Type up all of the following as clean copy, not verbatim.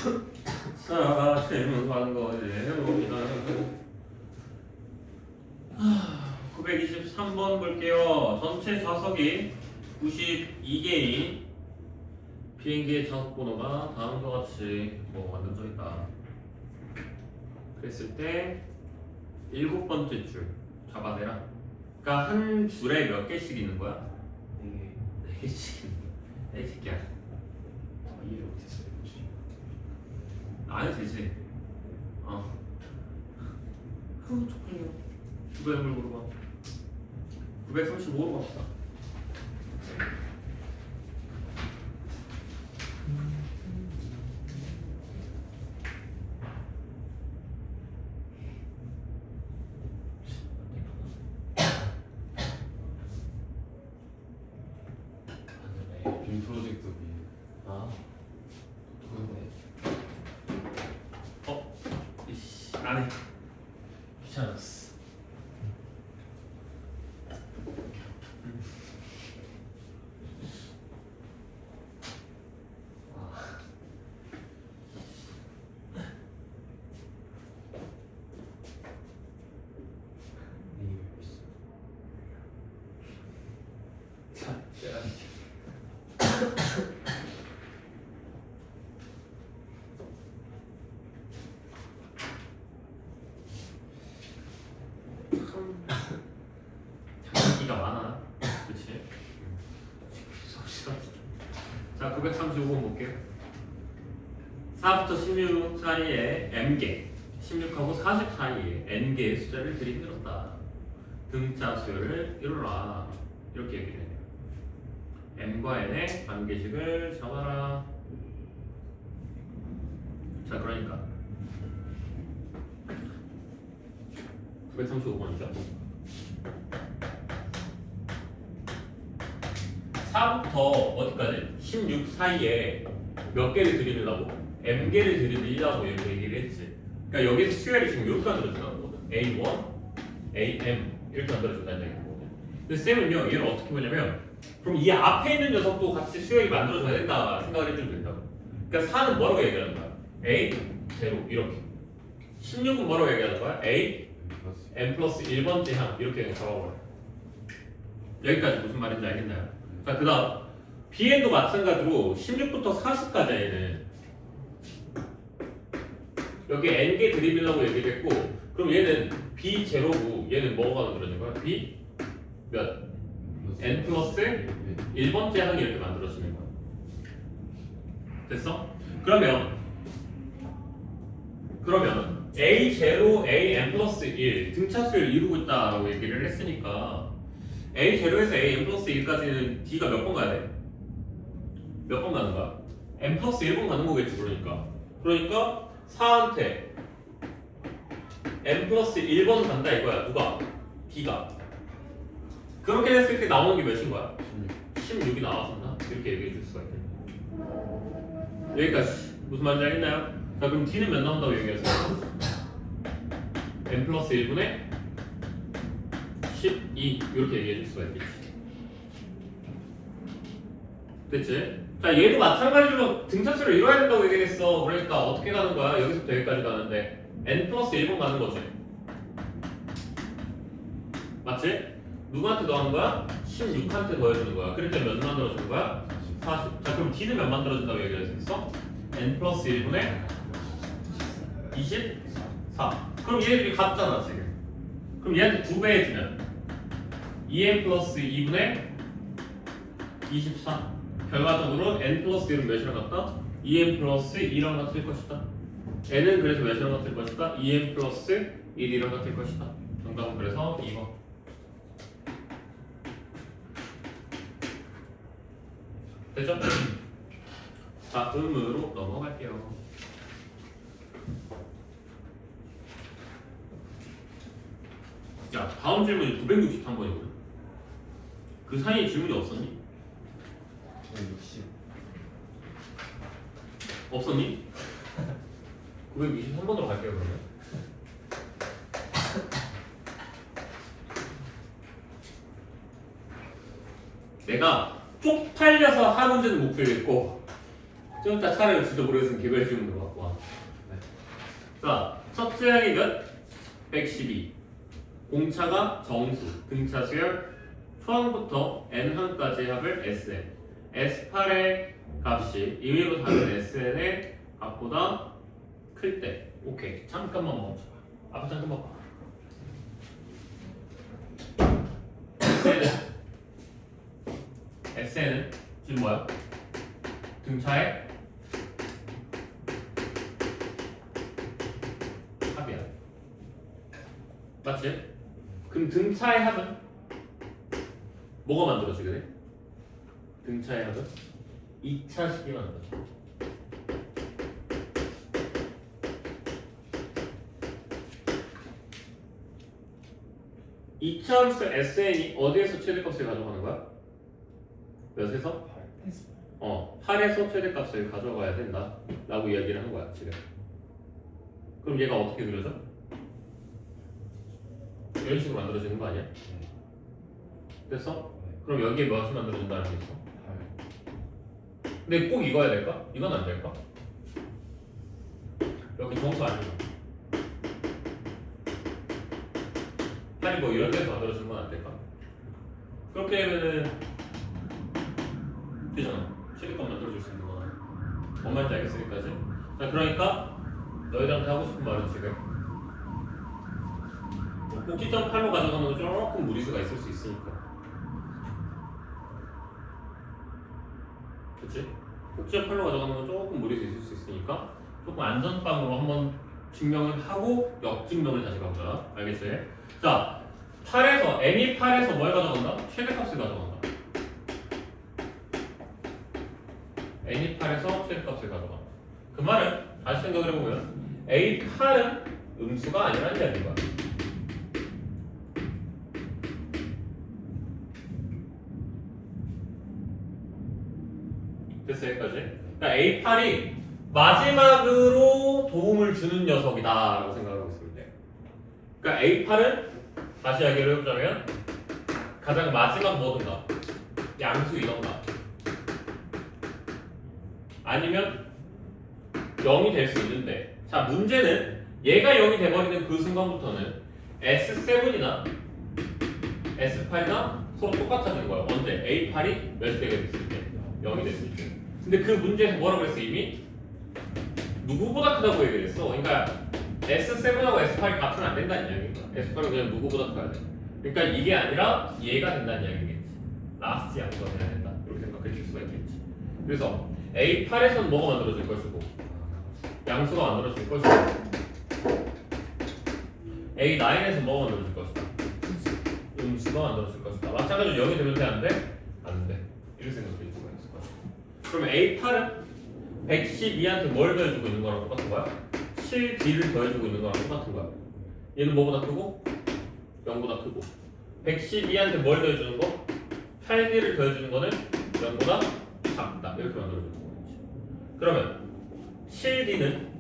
자, 질문 가는 거 이제 해봅니다. 923번 볼게요. 전체 좌석이 92개인 비행기의 좌석 번호가 다음과 같이 만들어져 있다. 그랬을 때 7번째 줄 잡아내라. 그러니까 한 줄에 몇 개씩 있는 거야? 4개씩 있는 거야. 이 새끼야. 이해를 못했어요. 안 해도 되지. 쪽팔려. 900을 물어봐. 935로 갑시다. 빔 프로젝트 비. 이씨, 안 해. 귀찮았어. 장기가 많아. 그치? 자, 935번 볼게요. 4부터 16 사이에 m개, 16하고 40 사이에 n개의 숫자를 들이밀었다. 등차 수열을 이루라. 이렇게 얘기해요. m과 n의 관계식을 잡아라. 자, 그러니까 935번이죠. 4부터 어디까지? 16 사이에 몇 개를 들이밀라고? m개를 들이밀라고 이렇게 얘기를 했지. 그러니까 여기서 수열이 지금 이렇게 만들어진다는 거거든. A1, AM 이렇게 만들어진다는 얘기거든. 근데 쌤은요, 얘를 어떻게 보냐면 그럼 이 앞에 있는 녀석도 같이 수열이 만들어져야 된다 생각을 해주면 된다고. 그러니까 4는 뭐라고 얘기하는 거야? A, 제로 이렇게. 16은 뭐라고 얘기하는 거야? A, n 플러스 1번째 항 이렇게 잡아버려. 여기까지 무슨 말인지 알겠나요? 자, 그 다음 bn도 마찬가지로 16부터 40까지는 여기 n개 드리밀라고 얘기를 했고, 그럼 얘는 b0고 얘는 뭐가 만들어진 거야? b 몇? n 플러스 1번째 항이 이렇게 만들어지는 거야. 됐어? 그러면 a0, a n 플러스 1 등차수를 이루고 있다라고 얘기를 했으니까 a0에서 a n 플러스 1까지는 d가 몇 번 가야 돼? 몇 번 가는 거야? n 플러스 1번 가는 거겠지. 그러니까 4한테 n 플러스 1번 간다 이거야. 누가? d가. 그렇게 됐을 때 나오는 게 몇인 거야? 16이 나왔었나? 이렇게 얘기해 줄 수가 있겠네. 여기까지 무슨 말인지 알겠나요? 자, 그럼 d는 몇 나온다고 얘기했어요? n 플러스 1분의 12 이렇게 얘기해 줄 수가 있겠지. 됐지? 자, 얘도 마찬가지로 등차수를 이뤄야 된다고 얘기했어. 그러니까 어떻게 가는 거야? 여기서부터 여기까지 가는데 n 플러스 1번 가는 거지. 맞지? 누구한테 더하는 거야? 16한테 더해주는 거야. 그럴 때 몇 만들어주는 거야? 40. 자, 그럼 d는 몇 만들어준다고 얘기했어? n 플러스 1분의 24. 그럼 얘들이 같잖아 지금. 그럼 얘한테 2배 해주면 2n 플러스 2분의 24. 결과적으로 n 플러스 1은 몇이랑 같다? 2n 플러스 2랑 같을 것이다. n은 그래서 몇이랑 같을 것이다? 2n 플러스 1이랑 같을 것이다. 정답은 그래서 2번. 됐죠? 다음으로 넘어갈게요. 야, 다음 질문이 963번이거든. 그 사이에 질문이 없었니? 60. 없었니? 923번으로 갈게요 그러면. 내가 쪽팔려서 한 문제는 못 풀겠고 좀 이따 차례를 진짜 모르겠으면 개별 질문으로 갖고 와. 네. 자, 첫 제약이 몇? 112. 공차가 정수, 등차 수열, 초항부터 N항까지의 합을 Sn. S8의 값이 임의로 다른 SN의 값보다 클 때. 오케이. 잠깐만 멈춰봐. 앞에 잠깐만 봐. SN은 지금 뭐야? 등차의 합이야. 맞지? 그럼 등차의 합은 뭐가 만들어지게 돼? 등차의 합은 2차식이 만들어져. 이차함수 SN이 어디에서 최대값을 가져가는 거야? 몇에서? 8에서 최대값을 가져가야 된다 라고 이야기를 한 거야 지금. 그럼 얘가 어떻게 그려져? 이런 식으로 만들어지는 거 아니야? 됐어? 그럼 여기에 몇이 만들어진다는 게 있어? 근데 꼭 이거 해야 될까? 이건 안 될까? 여기 정수 아니야. 8이 뭐 이런 데서 만들어지는 건 안 될까? 그렇게 되면은 되잖아. 최대값 만들어줄 수 있는 거는 뭔 말인지 알겠으니까지. 자, 그러니까 너희들한테 하고 싶은 말은 지금 꼭 2.8로 가져가는 건 조금 무리수가 있을 수 있으니까. 그치? 2.8로 가져가는 건 조금 무리수 있을 수 있으니까 조금 안전빵으로 한번 증명을 하고 역증명을 다시 가보자. 알겠지? 자, 8에서 n이 8에서 뭘 가져간다? 최대값을 가져간다. n이 8에서 최대값을 가져간다. 그 말은 다시 생각을 해보면 a8은 음수가 아니라는 이야기인 거야. 됐어 여기까지. 그러니까 A8이 마지막으로 도움을 주는 녀석이다 라고 생각하고 있으면 돼. 그러니까 A8은 다시 이야기를 해보자면 가장 마지막 뭐든가 양수이던가 아니면 0이 될 수 있는데, 자 문제는 얘가 0이 돼버리는 그 순간부터는 S7이나 S8이나 서로 똑같아지는 거야. 언제? A8이 몇 되게 됐을 때? 0이 됐을 때. 근데 그 문제에서 뭐라고 그랬어? 이미 누구보다 크다고 얘기를 했어. 그러니까 S7하고 S8이 같으면 안 된다는 이야기인 거야. S8은 그냥 누구보다 커야 돼. 그러니까 이게 아니라 얘가 된다는 이야기겠지. 라스트 양수가 돼야 된다. 이렇게 생각해 줄 수가 있겠지. 그래서 A8에서는 뭐가 만들어질 것이고 양수가 만들어질 것이고 A9에서는 뭐가 만들어질 것이다. 음수가 만들어질 것이다. 마찬가지로 0이 되면 돼? 안 돼? 안 돼. 이렇게 생각해 줄 수가 있을 거야. 그러면 A8은 112한테 뭘 더해주고 있는 거랑 똑같은 거야? 7D를 더해주고 있는 거랑 똑같은 거야. 얘는 뭐보다 크고 0보다 크고 112한테 뭘 더해주는 거? 8D를 더해주는 거는 0보다 작다. 이렇게 만들어주는 거겠지. 그러면 7D는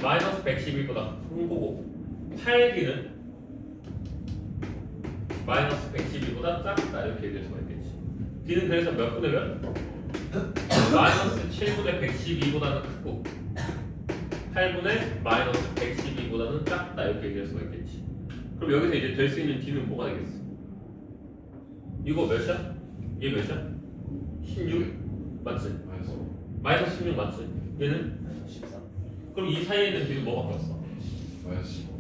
마이너스 112보다 큰 거고 8D는 마이너스 112보다 작다. 이렇게 얘기할 수가 있겠지. D는 그래서 몇 분의 몇? 마이너스 7분의 112보다는 크고 8분의 마이너스 112보다는 작다. 이렇게 얘기할 수가 있겠지. 그럼 여기서 이제 될 수 있는 D는 뭐가 되겠어? 이거 몇이야? 얘 몇이야? 16? 맞지? 마이너스 16 맞지? 얘는? 14. 그럼 이 사이에 있는 D는 뭐가 바뀌었어? 마이너스 15.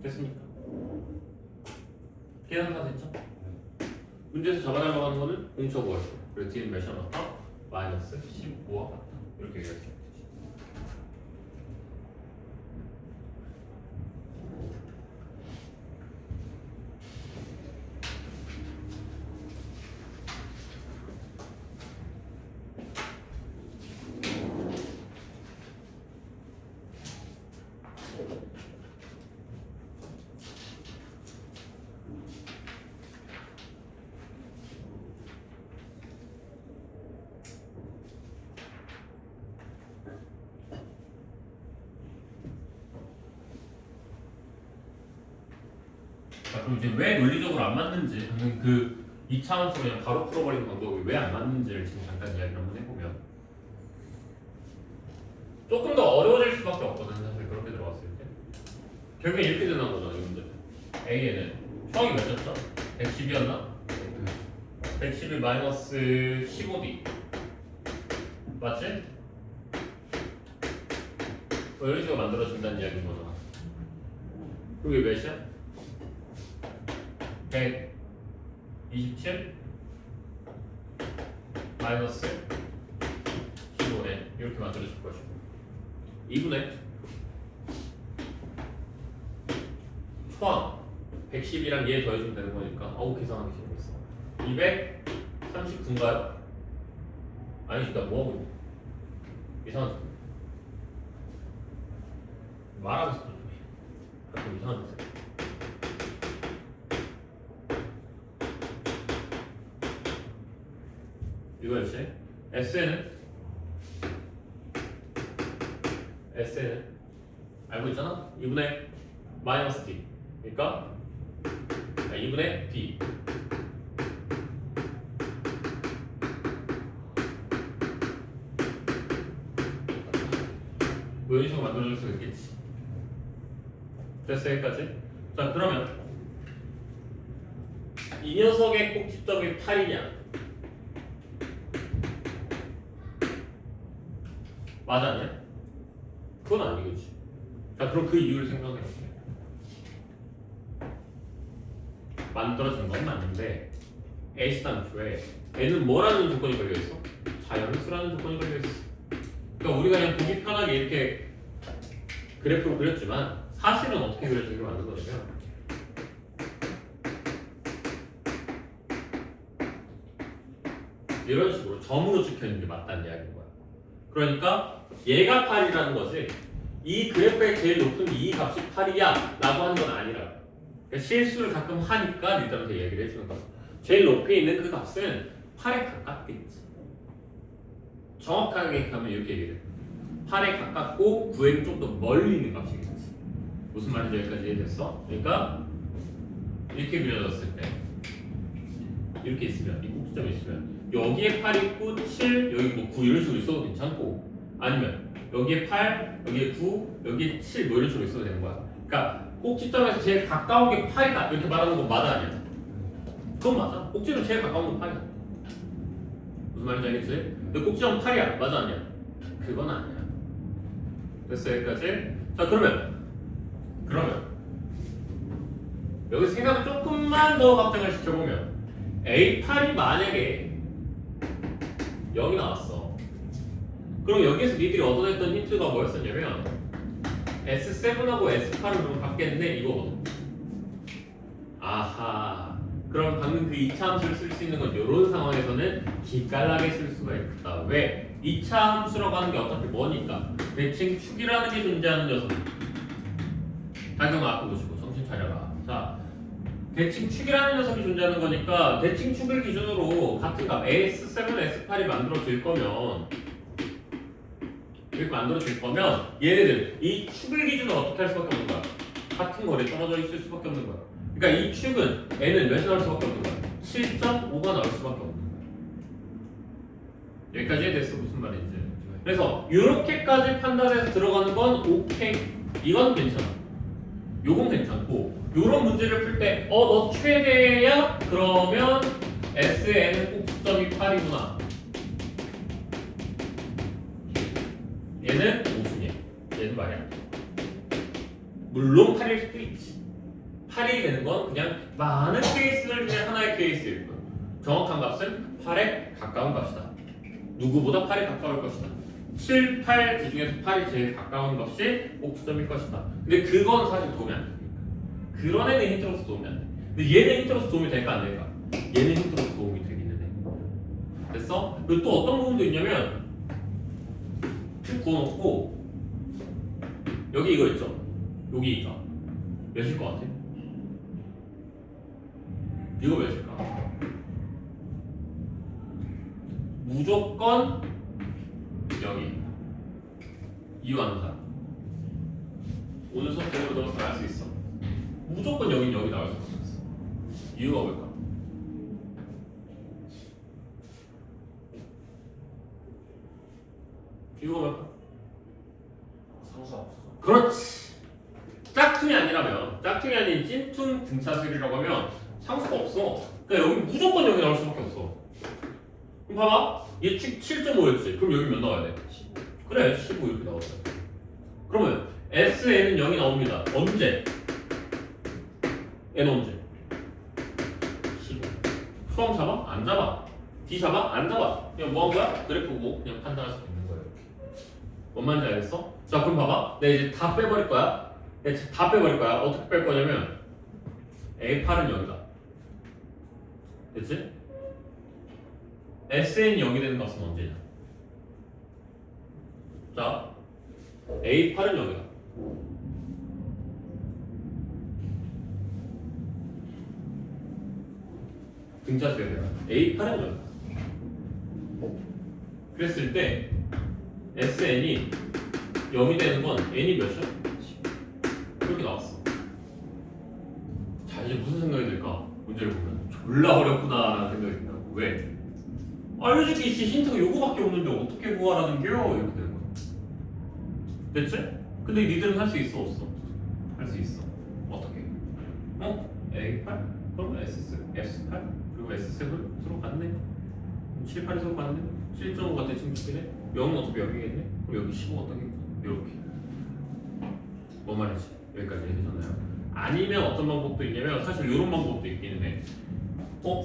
됐습니까? 계산 다 됐죠? 문제에서 잡아달라고 하는 거는 공차 구하시고, 그래서 D는 몇이야 맞다? 마이너스 15와 같다. 이렇게 얘기할게요. 그럼 이제 왜 논리적으로 안 맞는지 방금 그 이차함수 그냥 바로 풀어버리는 방법이 왜 안 맞는지를 지금 잠깐 이야기를 한번 해보면 조금 더 어려워질 수밖에 없거든 사실 그렇게 들어갔을 때 결국에 이렇게 되는 거잖아 이 문제 A에는 수학이 몇이었죠? 110이었나? 111 마이너스 15D 맞지? 뭐 이런 식으로 만들어진다는 이야기인 거잖아 그게 몇이야? 127 마이너스 15에 이렇게 만들어질 것이고 2분의 초항 110이랑 얘 더해주면 되는 거니까 어우 계산하기 싫었어 239인가요? 아니지 나 뭐하고 있냐 이상한 소리 말하고 있어 가끔 이상한 소리 이거였지? SN은 알고 있잖아? 2분의 마이너스 D 그러니까 2분의 D 뭐 이런 식으로 만들어줄 수 있겠지 됐어 여기까지? 자 그러면 이 녀석의 꼭지점이 8이냐 맞았냐? 그건 아니겠지. 자, 그럼 그 이유를 생각해 볼게. 만들어진 건 맞는데 A단초에 N은 뭐라는 조건이 걸려있어? 자연수라는 조건이 걸려있어. 그러니까 우리가 그냥 보기 편하게 이렇게 그래프로 그렸지만 사실은 어떻게 그려지기로 만든 거냐면 이런 식으로 점으로 찍혀있는 게 맞다는 이야기인 거야. 그러니까 얘가 8이라는 거지 이 그래프의 제일 높은 이 값이 8이야 라고 하는 건 아니라 그러니까 실수를 가끔 하니까 리더한테 얘기를 해주는 거야 제일 높이 있는 그 값은 8에 가깝겠지 정확하게 하면 이렇게 얘기를 해 8에 가깝고 9에는 좀 더 멀리 있는 값이겠지 무슨 말인지 여기까지 이해됐어? 그러니까 이렇게 그려졌을 때 이렇게 있으면 이 꼭지점이 있으면 여기에 8 있고 7 여기 뭐 9 이런 식으로 있어도 괜찮고 아니면 여기에 8 여기에 9 여기에 7 뭐 이런 식으로 있어도 되는 거야 그러니까 꼭지점에서 제일 가까운 게 8이다 이렇게 말하는 건 맞아 아니야? 그건 맞아 꼭지점 제일 가까운 건 8이야 무슨 말인지 알겠지? 근데 꼭지점 8이야 맞아 아니야? 그건 아니야 됐어 여기까지? 자 그러면 여기 생각을 조금만 더 확장을 시켜보면 A8이 만약에 0이 나왔어 그럼 여기에서 니들이 얻어냈던 힌트가 뭐였었냐면 S7하고 S8을 좀 갖겠네 이거거든 아하 그럼 방금 그 2차 함수를 쓸 수 있는 건 이런 상황에서는 기깔나게 쓸 수가 있다 왜? 2차 함수라고 하는 게 어차피 뭐니까 대칭 축이라는 게 존재하는 녀석 당장 앞에 보시고 정신 차려라 자 대칭 축이라는 녀석이 존재하는 거니까 대칭 축을 기준으로 같은 값 S7, S8이 만들어질 거면 이렇게 만들어질 거면 얘네들 이 축을 기준으로 어떻게 할 수밖에 없는 거야? 같은 거리에 떨어져 있을 수밖에 없는 거야 그러니까 이 축은 N은 몇이 나올 수밖에 없는 거야? 7.5가 나올 수밖에 없는 거야 여기까지 이해됐어 무슨 말인지 그래서 이렇게까지 판단해서 들어가는 건 오케이 이건 괜찮아 요건 괜찮고 요런 문제를 풀 때 너 최대야? 그러면 SN은 꼭지점이 8이구나 얘는 5순이야 얘는 말이야 물론 8일 수도 있지 8이 되는 건 그냥 많은 케이스를 그냥 하나의 케이스일 뿐 정확한 값은 8에 가까운 값이다 누구보다 8에 가까울 것이다 7, 8 그 중에서 8이 제일 가까운 값이 꼭지점일 것이다 근데 그건 사실 도움이 안 됩니다 그런 애는 힌트로서 도움이 안 돼 근데 얘는 힌트로서 도움이 될까 안 될까? 얘는 힌트로서 도움이 되기는 해 됐어? 그리고 또 어떤 부분도 있냐면 쭉 구워놓고 여기 이거 있죠? 여기가 몇일 것 같아? 이거 몇일까? 무조건 여기 이유하는 사람 오늘 수업 제대로 들어서 알 수 있어 무조건 여긴 여기 나올 수가 없어 이유가 뭘까? 이유가 뭘까? 상수가 없어서. 그렇지. 짝퉁이 아니라면, 짝퉁이 아닌 찐퉁 등차수열이라고 하면 상수가 없어. 그러니까 여기 무조건 여기 나올 수밖에 없어. 그럼 봐봐. 얘 7.5였지. 그럼 여기 몇 나와야 돼? 15. 그래, 15 이렇게 나오잖아. 그러면 SN은 0이 나옵니다. 언제? N 언제? 15. 수항 잡아? 안 잡아. D 잡아? 안 잡아. 그냥 뭐 한 거야? 그래프 보고 그냥 판단할 수 있는 거야. 이렇게. 뭔 말인지 알겠어? 자, 그럼 봐봐. 내가 이제 다 빼버릴 거야. 내가 다 빼버릴 거야. 어떻게 뺄 거냐면 A8은 0이다. 됐지? SN이 0이 되는 값은 언제냐? 자, A8은 0이다. 등차수열이야. A8은 0이다. 그랬을 때 SN이 0이 되는 건 N이 몇이야? 이렇게 나왔어. 자, 이제 무슨 생각이 들까? 문제를 보면 졸라 어렵구나 라는 생각이 든다고. 왜? 알려주기 씨 힌트가 요거밖에 없는데 어떻게 구하라는 겨? 이렇게 되는 거야. 됐지? 근데 니들은 할 수 있어 없어? 할 수 있어. 어떻게? A8? 그럼 S8? 그리고 S7? 서로 같네? 7, 8이 서로 같네? 7.5가 대칭 두개네? 0은 어차피 여기겠네? 그럼 여기 15가 어떻게? 이렇게. 뭔 말이지? 여기까지 해줬나요? 아니면 어떤 방법도 있냐면 사실 이런 방법도 있기는 해.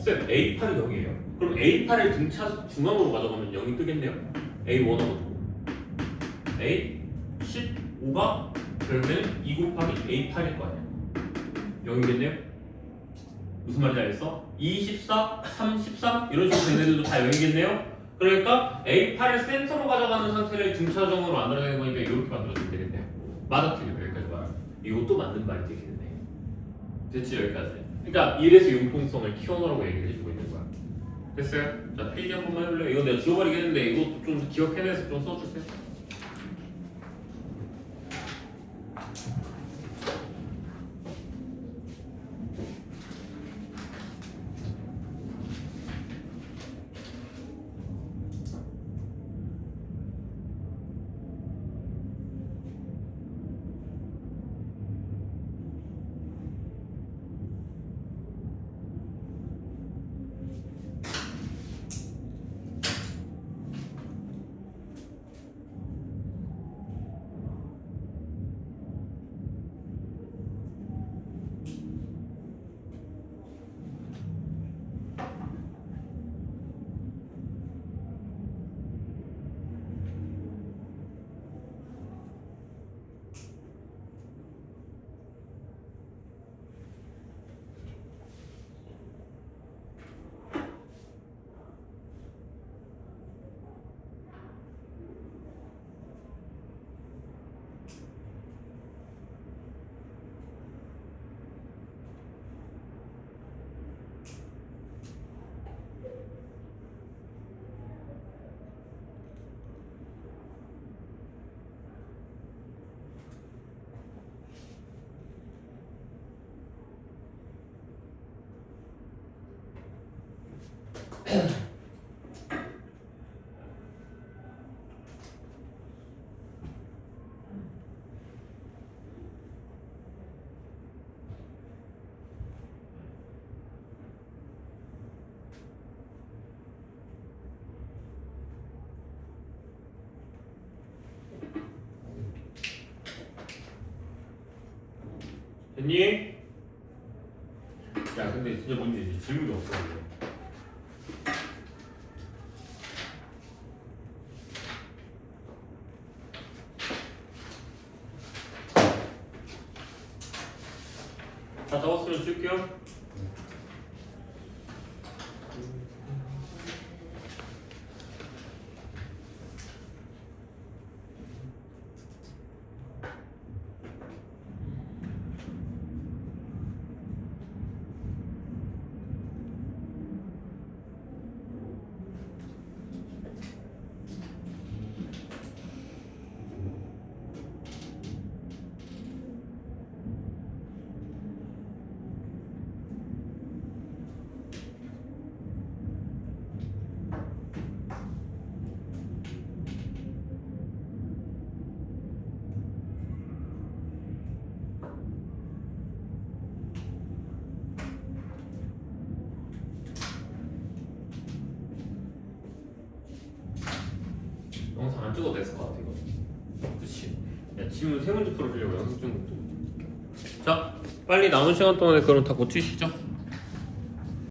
쌤 A8이 0이에요. 그럼 A8을 등차 중앙으로 가져가면 0이 뜨겠네요? A1하고 두고 A15가 결국에는 2 곱하기 A8일 거 아니야. 0이겠네요? 무슨 말인지 알겠어? 24, 33 이런 식으로 된 애들도 다 0이겠네요? 그러니까 A8을 센터로 가져가는 상태를 등차정으로 만들어내는 거니까 이렇게 만들어주면 되겠네요. 맞아 틀려 여기까지 말. 이것도 맞는 말이 되겠네. 됐지 여기까지. 그러니까 이래서 융통성을 키워놓으라고 얘기를 해주고 있는 거야. 됐어요? 자 페이지 한 번만 해볼래요? 이거 내가 지워버리겠는데 이것도 좀 기억해내서 좀 써주세요. 됐니? 야 근데 진짜 문제지 질문이 없어 이제. 다 적었으면 줄게요. 안 찍어도 됐을 것 같아 이거. 그치. 야 지금 세 문제 풀어주려고 연습 중독도. 자 빨리 남은 시간 동안에 그럼 다 고치시죠.